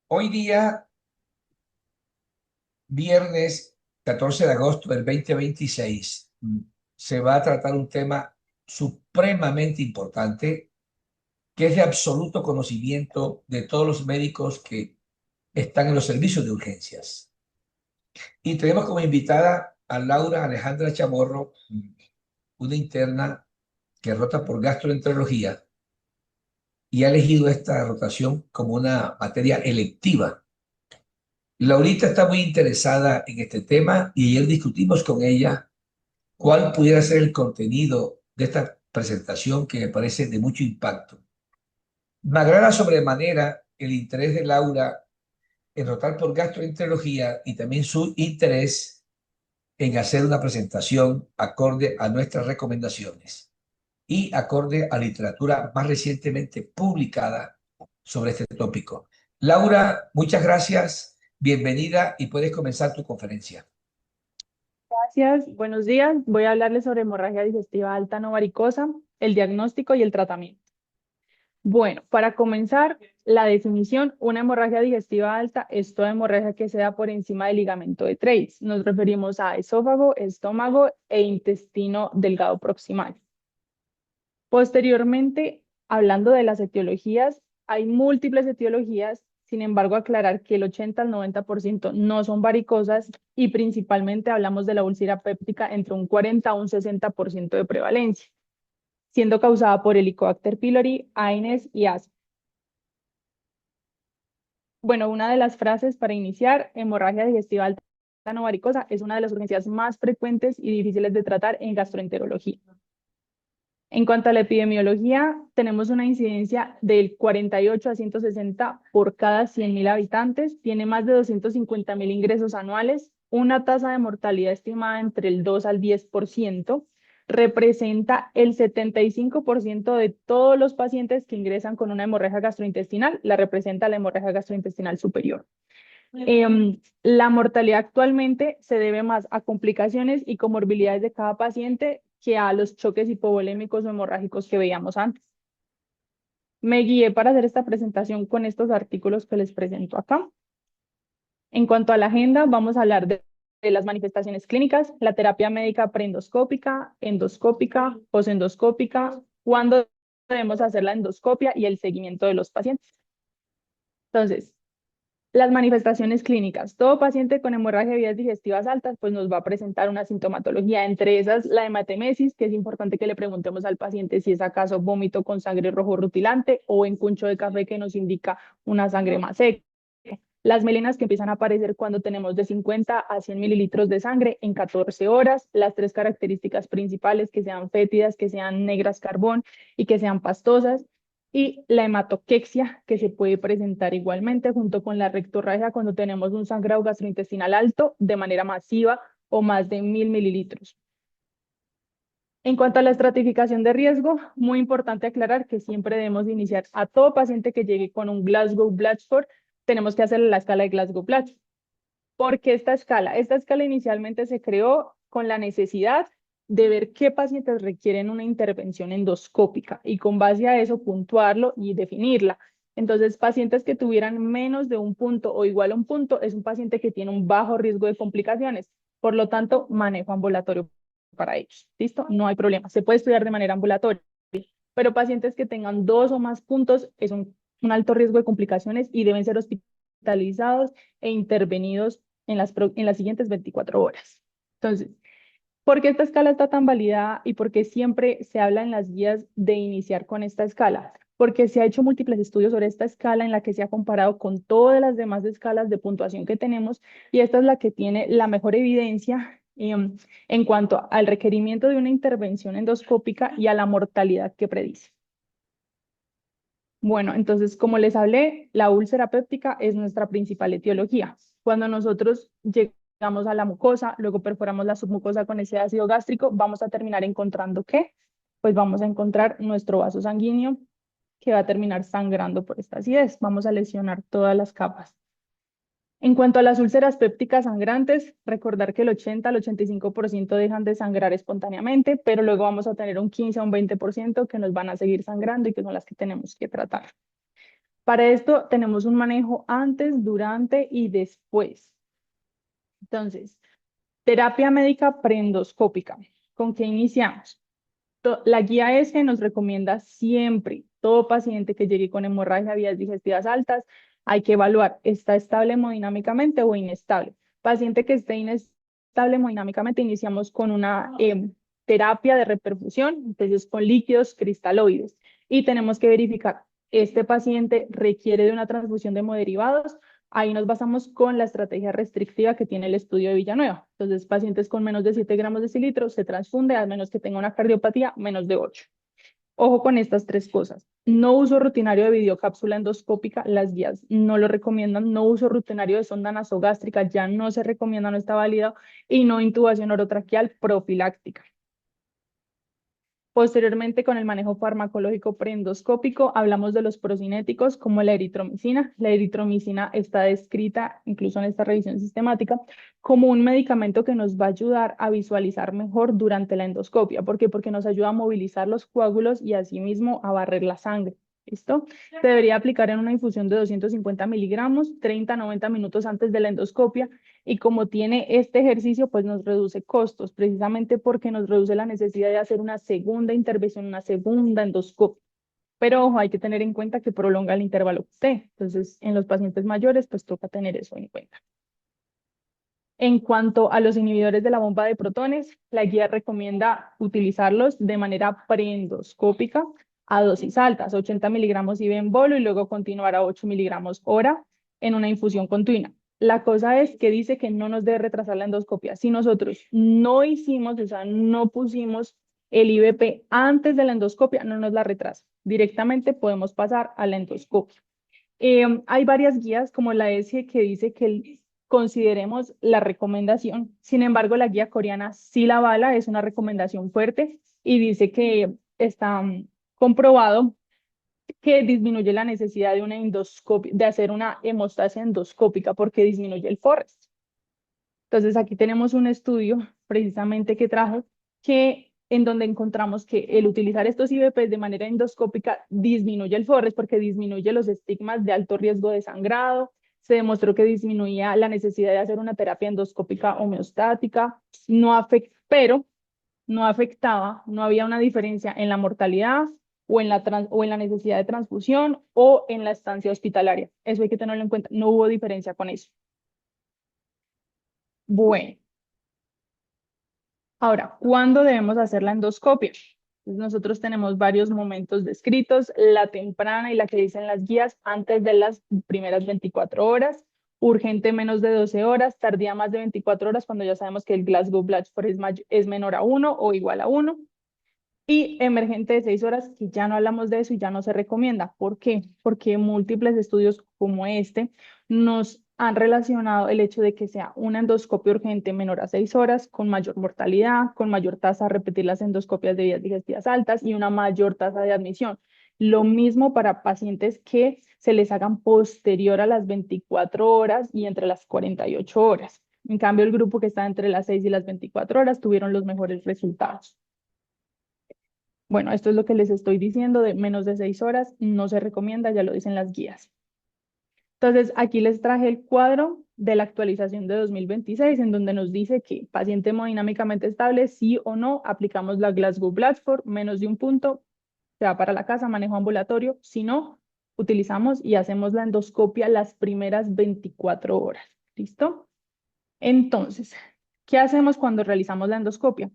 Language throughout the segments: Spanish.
Hoy día, viernes 14 de agosto del 2026, se va a tratar un tema supremamente importante que es de absoluto conocimiento de todos los médicos que están en los servicios de urgencias. Y tenemos como invitada a Laura Alejandra Chamorro, una interna que rota por gastroenterología y ha elegido esta rotación como una materia electiva. Laurita está muy interesada en este tema y ayer discutimos con ella cuál pudiera ser el contenido de esta presentación que me parece de mucho impacto. Me agrada sobremanera el interés de Laura en rotar por gastroenterología y también su interés en hacer una presentación acorde a nuestras recomendaciones y acorde a literatura más recientemente publicada sobre este tópico. Laura, muchas gracias, bienvenida y puedes comenzar tu conferencia. Gracias, buenos días. Voy a hablarles sobre hemorragia digestiva alta no varicosa, el diagnóstico y el tratamiento. Bueno, para comenzar, la definición, una hemorragia digestiva alta es toda hemorragia que se da por encima del ligamento de Treitz. Nos referimos a esófago, estómago e intestino delgado proximal. Posteriormente, hablando de las etiologías, hay múltiples etiologías, sin embargo, aclarar que el 80 al 90% no son varicosas y principalmente hablamos de la úlcera péptica entre un 40 a un 60% de prevalencia, siendo causada por Helicobacter pylori, Aedes y Asp. Bueno, una de las frases para iniciar, hemorragia digestiva alta no varicosa, es una de las urgencias más frecuentes y difíciles de tratar en gastroenterología. En cuanto a la epidemiología, tenemos una incidencia del 48 a 160 por cada 100.000 habitantes, tiene más de 250.000 ingresos anuales, una tasa de mortalidad estimada entre el 2 al 10%, representa el 75% de todos los pacientes que ingresan con una hemorragia gastrointestinal, la representa la hemorragia gastrointestinal superior. La mortalidad actualmente se debe más a complicaciones y comorbilidades de cada paciente que a los choques hipovolémicos o hemorrágicos que veíamos antes. Me guié para hacer esta presentación con estos artículos que les presento acá. En cuanto a la agenda, vamos a hablar de las manifestaciones clínicas, la terapia médica preendoscópica, endoscópica, posendoscópica, cuándo debemos hacer la endoscopia y el seguimiento de los pacientes. Entonces, las manifestaciones clínicas. Todo paciente con hemorragia de vías digestivas altas pues nos va a presentar una sintomatología, entre esas la hematemesis, que es importante que le preguntemos al paciente si es acaso vómito con sangre rojo rutilante o encuncho de café que nos indica una sangre más seca. Las melenas que empiezan a aparecer cuando tenemos de 50 a 100 mililitros de sangre en 14 horas. Las tres características principales, que sean fétidas, que sean negras carbón y que sean pastosas. Y la hematoquexia, que se puede presentar igualmente junto con la rectorragia cuando tenemos un sangrado gastrointestinal alto de manera masiva o más de 1.000 mililitros. En cuanto a la estratificación de riesgo, muy importante aclarar que siempre debemos iniciar a todo paciente que llegue con un Glasgow Blood Score, tenemos que hacerle la escala de Glasgow Blood. ¿Por qué esta escala? Esta escala inicialmente se creó con la necesidad de ver qué pacientes requieren una intervención endoscópica y con base a eso puntuarlo y definirla. Entonces, pacientes que tuvieran menos de un punto o igual a un punto es un paciente que tiene un bajo riesgo de complicaciones. Por lo tanto, manejo ambulatorio para ellos. ¿Listo? No hay problema. Se puede estudiar de manera ambulatoria, pero pacientes que tengan 2 o más puntos es un alto riesgo de complicaciones y deben ser hospitalizados e intervenidos en las siguientes 24 horas. Entonces, ¿por qué esta escala está tan validada y por qué siempre se habla en las guías de iniciar con esta escala? Porque se ha hecho múltiples estudios sobre esta escala en la que se ha comparado con todas las demás escalas de puntuación que tenemos y esta es la que tiene la mejor evidencia en cuanto al requerimiento de una intervención endoscópica y a la mortalidad que predice. Bueno, entonces, como les hablé, la úlcera péptica es nuestra principal etiología. Cuando nosotros llegamos a la mucosa, luego perforamos la submucosa con ese ácido gástrico, vamos a terminar encontrando ¿qué? Pues vamos a encontrar nuestro vaso sanguíneo que va a terminar sangrando por esta acidez. Vamos a lesionar todas las capas. En cuanto a las úlceras pépticas sangrantes, recordar que el 80 al 85% dejan de sangrar espontáneamente, pero luego vamos a tener un 15 a un 20% que nos van a seguir sangrando y que son las que tenemos que tratar. Para esto tenemos un manejo antes, durante y después. Entonces, terapia médica preendoscópica. ¿Con qué iniciamos? La guía S nos recomienda siempre, todo paciente que llegue con hemorragia de vías digestivas altas, hay que evaluar, ¿está estable hemodinámicamente o inestable? Paciente que esté inestable hemodinámicamente, iniciamos con una terapia de reperfusión, entonces con líquidos cristaloides. Y tenemos que verificar, ¿este paciente requiere de una transfusión de hemoderivados? Ahí nos basamos con la estrategia restrictiva que tiene el estudio de Villanueva. Entonces, pacientes con menos de 7 gramos de cilitro se transfunde, a menos que tenga una cardiopatía menos de 8. Ojo con estas tres cosas. No uso rutinario de videocápsula endoscópica, las guías no lo recomiendan. No uso rutinario de sonda nasogástrica, ya no se recomienda, no está válido. Y no intubación orotraqueal profiláctica. Posteriormente, con el manejo farmacológico preendoscópico, hablamos de los procinéticos como la eritromicina. La eritromicina está descrita, incluso en esta revisión sistemática, como un medicamento que nos va a ayudar a visualizar mejor durante la endoscopia. ¿Por qué? Porque nos ayuda a movilizar los coágulos y asimismo a barrer la sangre. ¿Listo? Se debería aplicar en una infusión de 250 miligramos, 30 a 90 minutos antes de la endoscopia, y como tiene este ejercicio, pues nos reduce costos, precisamente porque nos reduce la necesidad de hacer una segunda intervención, una segunda endoscopia. Pero ojo, hay que tener en cuenta que prolonga el intervalo T. Entonces, en los pacientes mayores, pues toca tener eso en cuenta. En cuanto a los inhibidores de la bomba de protones, la guía recomienda utilizarlos de manera preendoscópica a dosis altas, 80 miligramos IV en bolo y luego continuar a 8 miligramos hora en una infusión continua. La cosa es que dice que no nos debe retrasar la endoscopia. Si nosotros no hicimos, o sea, no pusimos el IVP antes de la endoscopia, no nos la retrasa. Directamente podemos pasar a la endoscopia. Hay varias guías como la S que dice que consideremos la recomendación. Sin embargo, la guía coreana sí la avala, es una recomendación fuerte y dice que está comprobado que disminuye la necesidad de una endoscopia, de hacer una hemostasia endoscópica porque disminuye el forest. Entonces aquí tenemos un estudio precisamente que trajo que en donde encontramos que el utilizar estos IVPs de manera endoscópica disminuye el forest porque disminuye los estigmas de alto riesgo de sangrado. Se demostró que disminuía la necesidad de hacer una terapia endoscópica homeostática, pero no afectaba, no había una diferencia en la mortalidad o en la necesidad de transfusión o en la estancia hospitalaria. Eso hay que tenerlo en cuenta. No hubo diferencia con eso. Bueno. Ahora, ¿cuándo debemos hacer la endoscopia? Pues nosotros tenemos varios momentos descritos, la temprana y la que dicen las guías antes de las primeras 24 horas, urgente menos de 12 horas, tardía más de 24 horas cuando ya sabemos que el Glasgow Blackford es menor a 1 o igual a 1, y emergente de 6 horas, que ya no hablamos de eso y ya no se recomienda. ¿Por qué? Porque múltiples estudios como este nos han relacionado el hecho de que sea una endoscopia urgente menor a 6 horas, con mayor mortalidad, con mayor tasa de repetir las endoscopias de vías digestivas altas y una mayor tasa de admisión. Lo mismo para pacientes que se les hagan posterior a las 24 horas y entre las 48 horas. En cambio, el grupo que está entre las 6 y las 24 horas tuvieron los mejores resultados. Bueno, esto es lo que les estoy diciendo, de menos de 6 horas no se recomienda, ya lo dicen las guías. Entonces, aquí les traje el cuadro de la actualización de 2026, en donde nos dice que paciente hemodinámicamente estable, sí o no, aplicamos la Glasgow Blackford, menos de un punto, se va para la casa, manejo ambulatorio, si no, utilizamos y hacemos la endoscopia las primeras 24 horas. ¿Listo? Entonces, ¿qué hacemos cuando realizamos la endoscopia?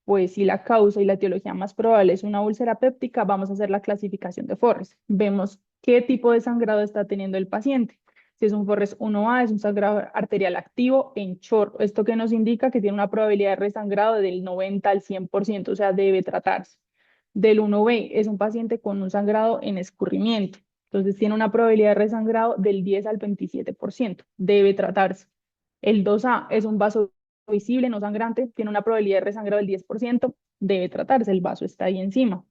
Pues si la causa y la etiología más probable es una úlcera péptica, vamos a hacer la clasificación de Forres. Vemos qué tipo de sangrado está teniendo el paciente. Si es un Forres 1A, es un sangrado arterial activo en chorro. Esto que nos indica que tiene una probabilidad de resangrado del 90 al 100%, o sea, debe tratarse. Del 1B es un paciente con un sangrado en escurrimiento. Entonces tiene una probabilidad de resangrado del 10 al 27%, debe tratarse. El 2A es un vaso visible, no sangrante, tiene una probabilidad de resangrado del 10%, debe tratarse, el vaso está ahí encima.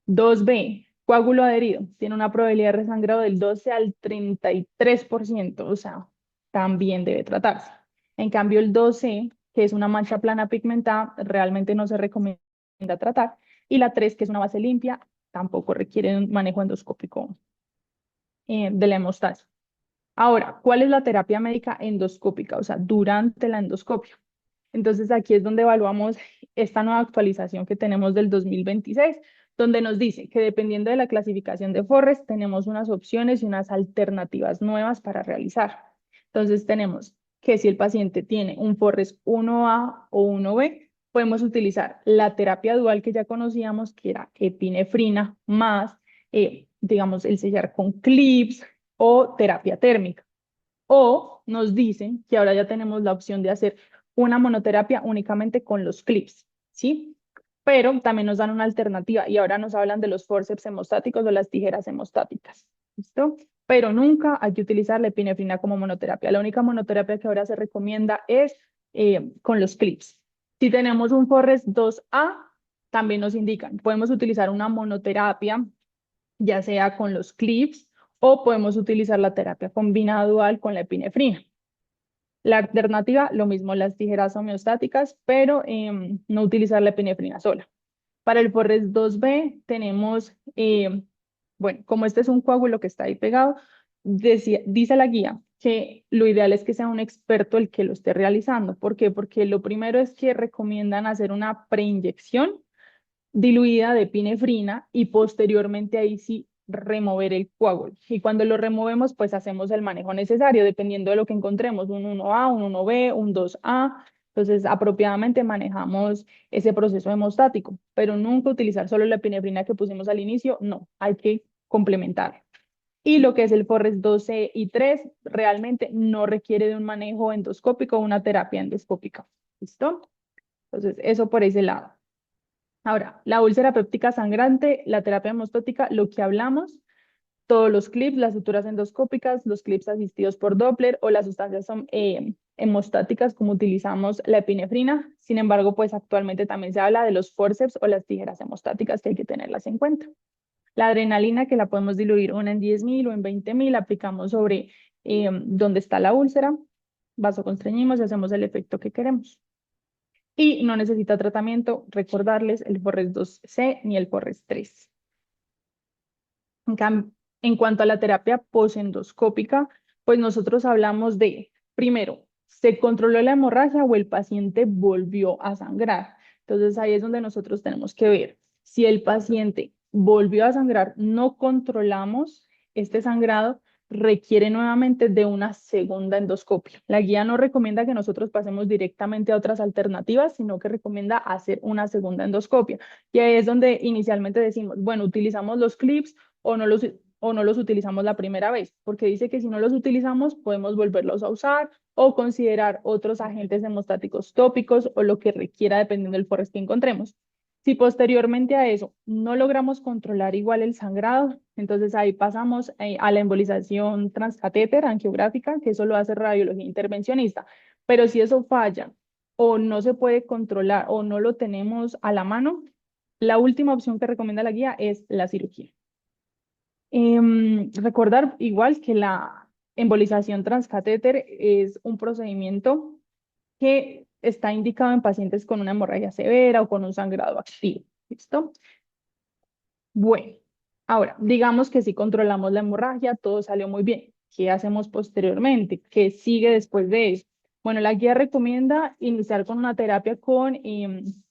2B, coágulo adherido, tiene una probabilidad de resangrado del 12 al 33%, o sea, también debe tratarse. En cambio, el 2C, que es una mancha plana pigmentada, realmente no se recomienda tratar. Y la 3, que es una base limpia, tampoco requiere un manejo endoscópico. de la hemostasia. Ahora, ¿cuál es la terapia médica endoscópica? O sea, durante la endoscopia. Entonces, aquí es donde evaluamos esta nueva actualización que tenemos del 2026, donde nos dice que dependiendo de la clasificación de Forrest, tenemos unas opciones y unas alternativas nuevas para realizar. Entonces, tenemos que si el paciente tiene un Forrest 1A o 1B, podemos utilizar la terapia dual que ya conocíamos, que era epinefrina más, digamos, el sellar con clips o terapia térmica. O nos dicen que ahora ya tenemos la opción de hacer una monoterapia únicamente con los clips, ¿sí? Pero también nos dan una alternativa y ahora nos hablan de los forceps hemostáticos o las tijeras hemostáticas, ¿listo? Pero nunca hay que utilizar la epinefrina como monoterapia. La única monoterapia que ahora se recomienda es con los clips. Si tenemos un Forrest 2A, también nos indican, podemos utilizar una monoterapia, ya sea con los clips o podemos utilizar la terapia combinada dual con la epinefrina. La alternativa, lo mismo las tijeras homeostáticas, pero no utilizar la epinefrina sola. Para el Forrest 2B tenemos, bueno, como este es un coágulo que está ahí pegado, dice la guía que lo ideal es que sea un experto el que lo esté realizando. ¿Por qué? Porque lo primero es que recomiendan hacer una preinyección diluida de epinefrina y posteriormente ahí sí remover el coágulo. Y cuando lo removemos, pues hacemos el manejo necesario, dependiendo de lo que encontremos, un 1A, un 1B, un 2A. Entonces, apropiadamente manejamos ese proceso hemostático, pero nunca utilizar solo la epinefrina que pusimos al inicio, no, hay que complementar. Y lo que es el Forrest 12 y 3 realmente no requiere de un manejo endoscópico o una terapia endoscópica. ¿Listo? Entonces, eso por ese lado. Ahora, la úlcera péptica sangrante, la terapia hemostática, lo que hablamos, todos los clips, las suturas endoscópicas, los clips asistidos por Doppler o las sustancias hemostáticas como utilizamos la epinefrina. Sin embargo, pues actualmente también se habla de los forceps o las tijeras hemostáticas que hay que tenerlas en cuenta. La adrenalina que la podemos diluir una en 10.000 o en 20.000, aplicamos sobre donde está la úlcera, vasoconstreñimos y hacemos el efecto que queremos. Y no necesita tratamiento, recordarles el Forrest 2C ni el Forrest 3. En cuanto a la terapia posendoscópica, pues nosotros hablamos de, primero, ¿se controló la hemorragia o el paciente volvió a sangrar? Entonces ahí es donde nosotros tenemos que ver si el paciente volvió a sangrar, no controlamos este sangrado, requiere nuevamente de una segunda endoscopia. La guía no recomienda que nosotros pasemos directamente a otras alternativas, sino que recomienda hacer una segunda endoscopia. Y ahí es donde inicialmente decimos, bueno, utilizamos los clips o no los utilizamos la primera vez, porque dice que si no los utilizamos podemos volverlos a usar o considerar otros agentes hemostáticos tópicos o lo que requiera dependiendo del Forrest que encontremos. Si posteriormente a eso no logramos controlar igual el sangrado, entonces ahí pasamos a la embolización transcatéter angiográfica, que eso lo hace radiología intervencionista. Pero si eso falla o no se puede controlar o no lo tenemos a la mano, la última opción que recomienda la guía es la cirugía. Recordar igual que la embolización transcatéter es un procedimiento que está indicado en pacientes con una hemorragia severa o con un sangrado activo. ¿Listo? Bueno, ahora, digamos que si controlamos la hemorragia, todo salió muy bien. ¿Qué hacemos posteriormente? ¿Qué sigue después de eso? Bueno, la guía recomienda iniciar con una terapia con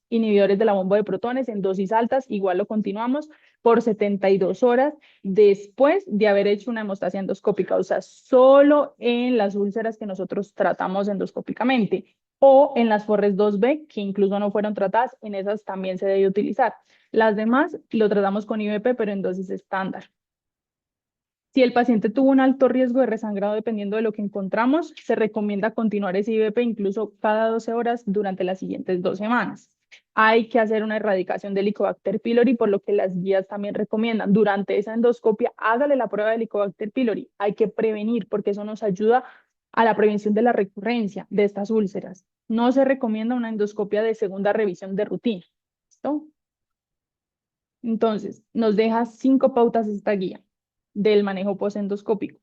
inhibidores de la bomba de protones en dosis altas. Igual lo continuamos por 72 horas después de haber hecho una hemostasia endoscópica, o sea, solo en las úlceras que nosotros tratamos endoscópicamente o en las Forrest 2B, que incluso no fueron tratadas, en esas también se debe utilizar. Las demás lo tratamos con IVP, pero en dosis estándar. Si el paciente tuvo un alto riesgo de resangrado dependiendo de lo que encontramos, se recomienda continuar ese IVP incluso cada 12 horas durante las siguientes 2 semanas. Hay que hacer una erradicación del Helicobacter pylori, por lo que las guías también recomiendan. Durante esa endoscopia, hágale la prueba del Helicobacter pylori. Hay que prevenir porque eso nos ayuda a la prevención de la recurrencia de estas úlceras. No se recomienda una endoscopia de segunda revisión de rutina. ¿Listo? Entonces, nos deja 5 pautas esta guía del manejo posendoscópico.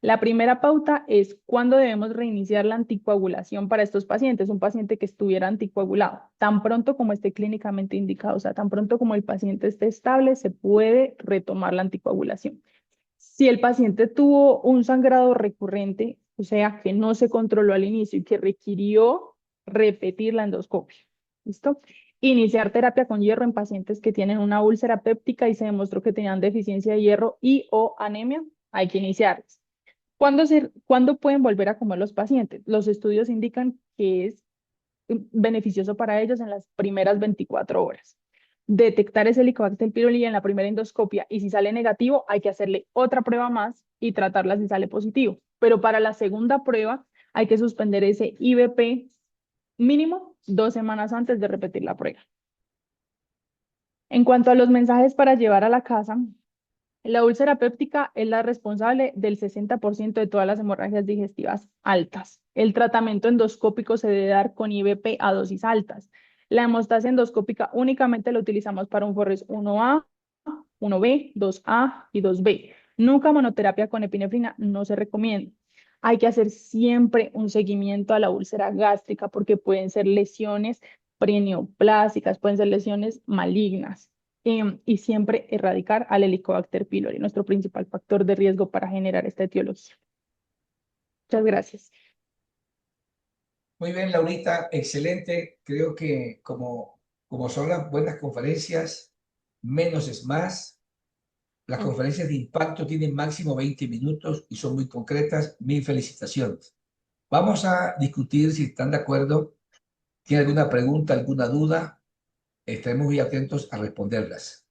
La primera pauta es cuándo debemos reiniciar la anticoagulación para estos pacientes, un paciente que estuviera anticoagulado, tan pronto como esté clínicamente indicado, o sea, tan pronto como el paciente esté estable, se puede retomar la anticoagulación. Si el paciente tuvo un sangrado recurrente, o sea, que no se controló al inicio y que requirió repetir la endoscopia. ¿Listo? Iniciar terapia con hierro en pacientes que tienen una úlcera péptica y se demostró que tenían deficiencia de hierro y o anemia, hay que iniciarlas. ¿Cuándo pueden volver a comer los pacientes? Los estudios indican que es beneficioso para ellos en las primeras 24 horas. Detectar ese Helicobacter pylori en la primera endoscopia y si sale negativo, hay que hacerle otra prueba más y tratarla si sale positivo. Pero para la segunda prueba, hay que suspender ese IVP mínimo 2 semanas antes de repetir la prueba. En cuanto a los mensajes para llevar a la casa, la úlcera péptica es la responsable del 60% de todas las hemorragias digestivas altas. El tratamiento endoscópico se debe dar con IVP a dosis altas. La hemostasia endoscópica únicamente la utilizamos para un Forres 1A, 1B, 2A y 2B. Nunca monoterapia con epinefrina no se recomienda. Hay que hacer siempre un seguimiento a la úlcera gástrica porque pueden ser lesiones preneoplásicas, pueden ser lesiones malignas. Y siempre erradicar al Helicobacter pylori, nuestro principal factor de riesgo para generar esta etiología. Muchas gracias. Muy bien, Laurita, excelente. Creo que como son las buenas conferencias, menos es más. Las conferencias de impacto tienen máximo 20 minutos y son muy concretas. Mil felicitaciones. Vamos a discutir si están de acuerdo. ¿Tiene alguna pregunta, alguna duda? Estaremos muy atentos a responderlas.